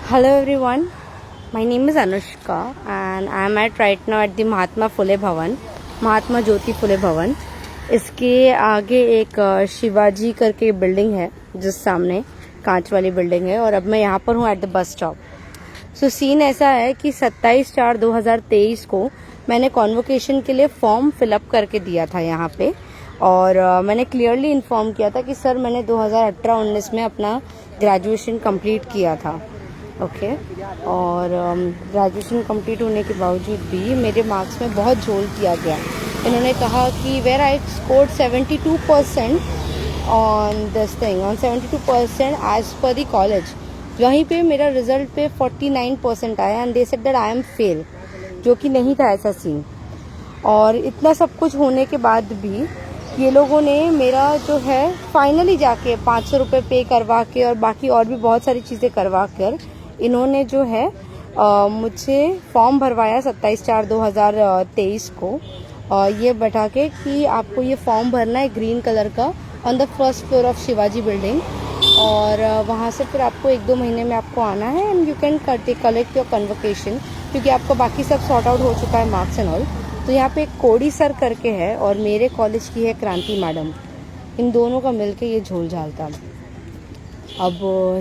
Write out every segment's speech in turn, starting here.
Hello everyone, my name is Anushka and I am at right now at the Mahatma Phule भवन, महात्मा ज्योति फुले भवन। इसके आगे एक शिवाजी करके बिल्डिंग है जिस सामने कांच वाली बिल्डिंग है, और अब मैं यहाँ पर हूँ at the bus stop. So scene ऐसा है कि 27/4/2023 को मैंने कॉन्वोकेशन के लिए फॉर्म फिलअप करके दिया था यहाँ पे, और मैंने क्लियरली इन्फॉर्म किया था कि सर मैंने 2018-19 में अपना ग्रेजुएशन कंप्लीट किया था। ओके और ग्रेजुएशन कंप्लीट होने के बावजूद भी मेरे मार्क्स में बहुत झोल किया गया। इन्होंने कहा कि where I scored 72% on this thing, on 72% as per the college, वहीं पे मेरा रिजल्ट पे 49% आया and they said that I am fail, जो कि नहीं था ऐसा सीन। और इतना सब कुछ होने के बाद भी ये लोगों ने मेरा जो है फाइनली जाके 500 रुपये पे करवा के और बाकी और भी बहुत सारी चीज़ें करवा कर इन्होंने जो है मुझसे फॉर्म भरवाया 27/4/2023 को, और ये बैठा के कि आपको ये फॉर्म भरना है ग्रीन कलर का on the first floor of Shivaji building, और वहाँ से फिर आपको 1-2 महीने में आपको आना है and you can collect your convocation, क्योंकि आपका बाकी सब सॉर्ट आउट हो चुका है मार्क्स एंड ऑल। तो यहाँ पे एक कोड़ी सर करके है और मेरे कॉलेज की है क्रांति मैडम, इन दोनों का मिलके ये झोल झाल था। अब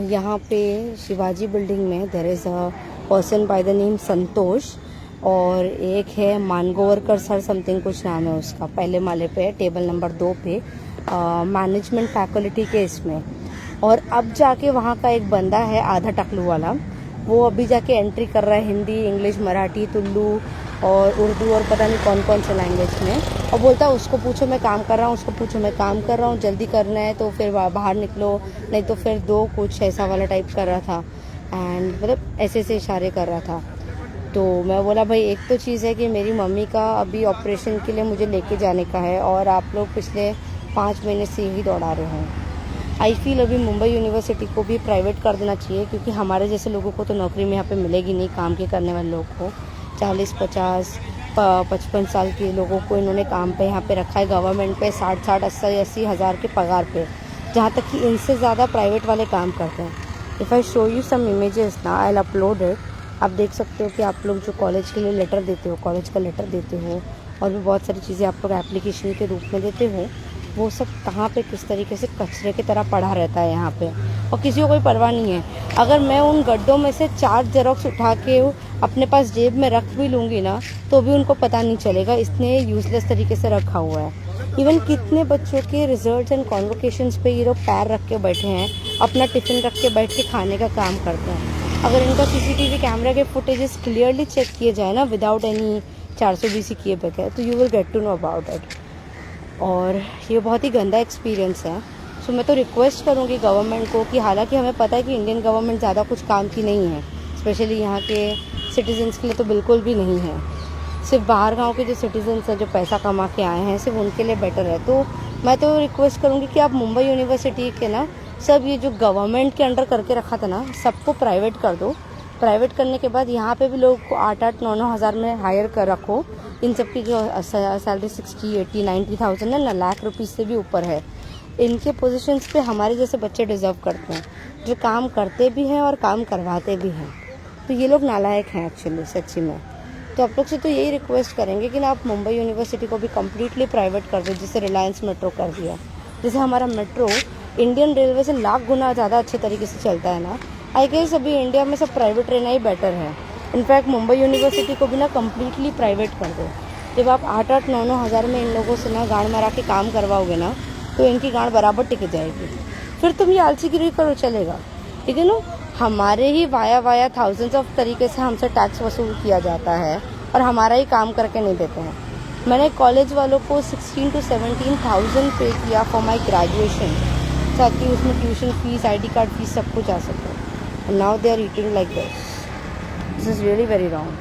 यहाँ पे शिवाजी बिल्डिंग में there is a person by the name Santosh, और एक है मानगोवरकर सर समथिंग कुछ नाम है उसका, पहले माले पे है, टेबल नंबर 2 पे मैनेजमेंट फैकल्टी के इसमें। और अब जाके वहाँ का एक बंदा है आधा टकलू वाला, वो अभी जाके एंट्री कर रहा है हिंदी, इंग्लिश, मराठी, तुल्लू और उर्दू और पता नहीं कौन कौन से लैंग्वेज में, और बोलता है उसको पूछो मैं काम कर रहा हूँ, उसको पूछो मैं काम कर रहा हूँ, जल्दी करना है तो फिर बाहर निकलो, नहीं तो फिर दो, कुछ ऐसा वाला टाइप कर रहा था। एंड मतलब ऐसे से इशारे कर रहा था। तो मैं बोला भाई एक तो चीज़ है कि मेरी मम्मी का अभी ऑपरेशन के लिए मुझे लेके जाने का है, और आप लोग पिछले 5 महीने से ही दौड़ा रहे हैं। आई फील अभी मुंबई यूनिवर्सिटी को भी प्राइवेट कर देना चाहिए, क्योंकि हमारे जैसे लोगों को तो नौकरी में यहाँ पे मिलेगी नहीं, काम के करने वाले लोग को 40-50-55 साल के लोगों को इन्होंने काम पे यहाँ पे रखा है गवर्नमेंट पे 60-60 80-80 हज़ार के पगार पे, जहाँ तक कि इनसे ज़्यादा प्राइवेट वाले काम करते हैं। If I show you some images ना, आई विल अपलोड इट। आप देख सकते हो कि आप लोग जो कॉलेज के लिए लेटर देते हो, कॉलेज का लेटर देते हो, और भी बहुत सारी चीज़ें आप लोग एप्लीकेशन के रूप में देते हो, वो सब कहाँ पे किस तरीके से कचरे की तरह पड़ा रहता है यहाँ पे, और किसी को कोई परवाह नहीं है। अगर मैं उन गड्ढों में से 4 जेरोक्स उठा के अपने पास जेब में रख भी लूँगी ना, तो भी उनको पता नहीं चलेगा, इसने यूजलेस तरीके से रखा हुआ है। इवन कितने बच्चों के रिजल्ट्स एंड कॉन्वोकेशंस पे ये लोग पैर रख के बैठे हैं, अपना टिफ़िन रख के बैठ के खाने का काम करते हैं। अगर इनका CCTV कैमरा के फुटेजेस क्लियरली चेक किए जाए ना, विदाउट एनी 420 किए बगैर, तो you will get to know about it. और ये बहुत ही गंदा एक्सपीरियंस है। सो मैं तो रिक्वेस्ट करूँगी गवर्नमेंट को कि हालांकि हमें पता है कि इंडियन गवर्नमेंट ज़्यादा कुछ काम की नहीं है, स्पेशली यहाँ के सिटीजन्स के लिए तो बिल्कुल भी नहीं है, सिर्फ बाहर गांव के जो सिटीजन्स हैं जो पैसा कमा के आए हैं सिर्फ उनके लिए बेटर है। तो मैं तो रिक्वेस्ट करूँगी कि आप मुंबई यूनिवर्सिटी के ना सब ये जो गवर्नमेंट के अंडर करके रखा था ना, सबको प्राइवेट कर दो। प्राइवेट करने के बाद यहाँ पे भी लोग को 8-9 हज़ार में हायर कर रखो। इन सब की जो सैलरी 60-80-90,000 है ना, लाख रुपीज़ से भी ऊपर है। इनके पोजीशंस पे हमारे जैसे बच्चे डिजर्व करते हैं, जो काम करते भी हैं और काम करवाते भी हैं। तो ये लोग नालायक हैं एक्चुअली, सच्ची में। तो आप लोग से तो यही रिक्वेस्ट करेंगे कि ना आप मुंबई यूनिवर्सिटी को भी कम्प्लीटली प्राइवेट कर दो, जिसे रिलायंस मेट्रो कर दिया। जैसे हमारा मेट्रो इंडियन रेलवे से लाख गुना ज़्यादा अच्छे तरीके से चलता है ना, आई गेस अभी इंडिया में सब प्राइवेट रहना ही बेटर है। इनफैक्ट मुंबई यूनिवर्सिटी को भी ना कम्प्लीटली प्राइवेट कर दो। जब आप 8-9 हज़ार में इन लोगों से ना गाड़ मारा के काम करवाओगे ना, तो इनकी गाड़ बराबर टिक जाएगी। फिर तुम ये आलसीगिरी करो, चलेगा, ठीक है ना। हमारे ही वाया थाउजेंड्स ऑफ तरीके से हमसे टैक्स वसूल किया जाता है और हमारा ही काम करके नहीं देते हैं। मैंने कॉलेज वालों को 16 to 17,000 पे किया फॉर माई ग्रेजुएशन, ताकि उसमें tuition fees, ID card fees सब कुछ आ सके। Now they are eating like this is really very wrong.